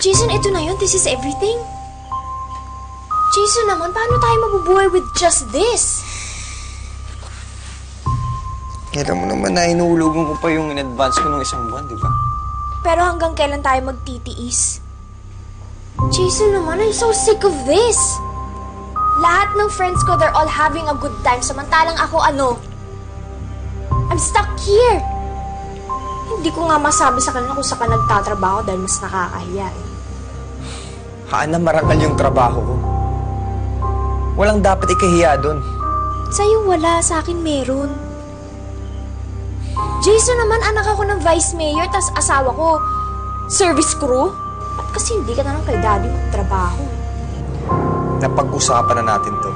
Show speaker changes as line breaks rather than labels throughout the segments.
Jason, ito na yun. This is everything. Jason naman, paano tayo mabubuhay with just this?
Alam mo naman na inuulugan ko pa yung in-advance ko nung isang buwan, di ba?
Pero hanggang kailan tayo magtitiis? Jason naman, I'm so sick of this. Lahat ng friends ko, they're all having a good time. Samantalang ako, I'm stuck here. Hindi ko nga masabi sa kanila kung saan ka nagtatrabaho dahil mas nakakahiya eh.
Hana, marangal yung trabaho ko. Walang dapat ikahiya doon.
Sa'yo wala, sa akin meron. Jason naman, anak ako ng vice mayor, tas asawa ko, service crew. At kasi hindi ka na lang kay daddy magtrabaho.
Napag-usapan na natin to.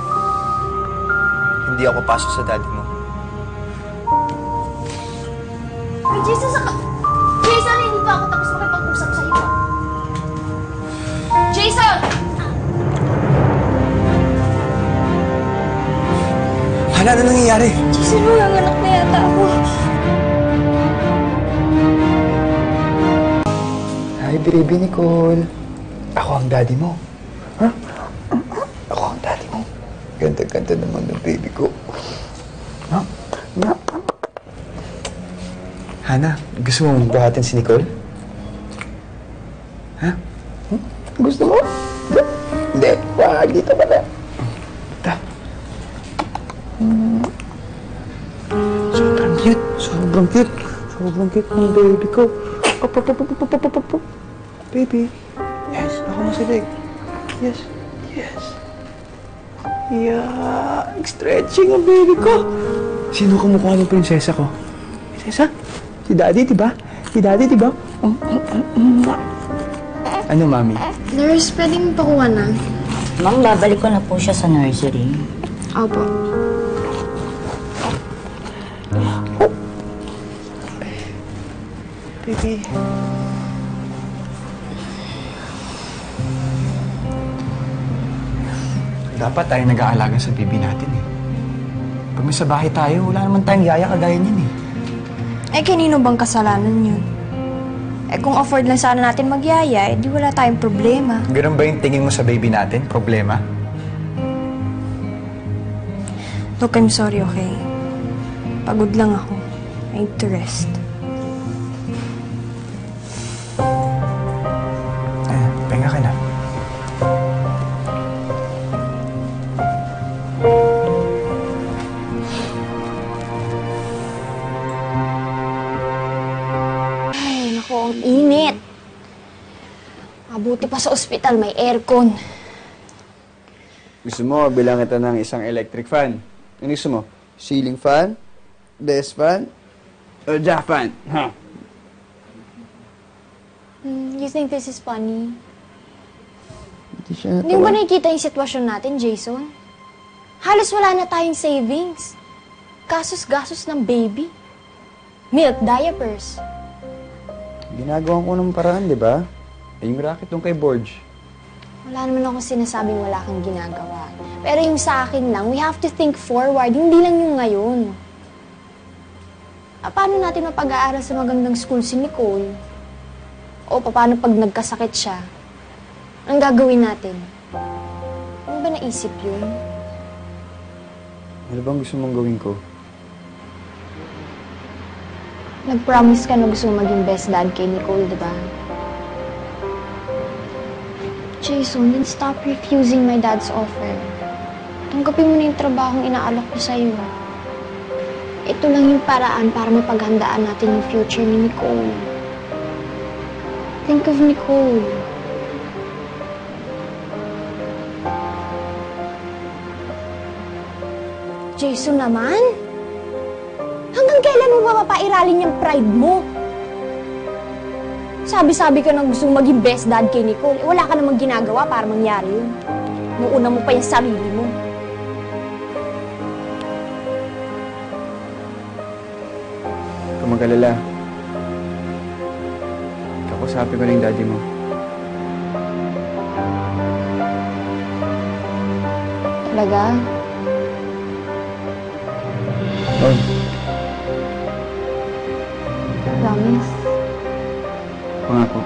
Hindi ako pasok sa daddy mo.
Ay, Jason, Jason, hindi pa ako tapos makipag-usap sa'yo. Jason!
Hala, ano nangyayari?
Jason, nanganganak na yata ako.
Hi, baby Nicole. Ako ang daddy mo. Ha? Ako ang daddy mo. Ganda-ganda naman ng baby ko. Ha? Na? Hana, gusto mo buhatin si Nicole? Ha? Gusto mo? Hindi. Wag, dito ka na. Ta. Sobrang cute. Sobrang cute. Sobrang cute ng baby ko. Op. Baby. Yes, ako masilig. Yes. Yes. Yeah. Stretching ang baby ko. Sino kumukha ng prinsesa ko? Prinsesa? Si Daddy, diba? Si Daddy, diba? Ano, Mami?
Nurse, pwedeng pakuha na.
Ma'am, babalik ko na po siya sa nursery.
Opo.
Baby. Dapat tayo nag-aalaga sa baby natin eh. Pag may sa bahay tayo, wala naman tayong yaya kagaya niyan eh.
Eh, kanino bang kasalanan yun? Eh, kung afford lang sana natin magyaya, eh, di wala tayong problema.
Ganun ba yung tingin mo sa baby natin? Problema?
Look, I'm sorry, okay? Pagod lang ako. I need to rest.
Pahinga ka na.
Ay, naku, ang init. Mabuti pa sa ospital, may aircon.
Gusto mo, bilang ito ng isang electric fan. Ano gusto mo? Ceiling fan? Desk fan? O jack fan? Huh?
You think this is funny?
Hindi
Hindi mo ba nakikita yung sitwasyon natin, Jason? Halos wala na tayong savings. Gasos-gasos ng baby. Milk, diapers.
Ginagawa ko ng paraan, di ba? Eh, yung racket doon kay Borge.
Wala naman akong sinasabing wala kang ginagawa. Pero yung sa akin lang, we have to think forward, hindi lang yung ngayon. Paano natin mapag-aaral sa magandang school si Nicole? O paano pag nagkasakit siya? Ang gagawin natin? Ano ba naisip yun?
Ano bang gusto mong gawin ko?
Nag-promise ka na gusto mo maging best dad kay Nicole, di ba? Jason, then stop refusing my dad's offer. Tanggapin mo na yung trabahong inaalok ko sa'yo. Ito lang yung paraan para mapaghandaan natin yung future ni Nicole. Think of Nicole. Jason naman? Hanggang kailan mo ba mapairalin yung pride mo? Sabi-sabi ka na gusto maging best dad kay Nicole. Wala ka namang ginagawa para mangyari yun. Nuuna mo pa yung sarili mo.
Kung mag-alala, kakusapin ko na yung daddy mo.
Talaga?
Oh,
Promise?
pangako.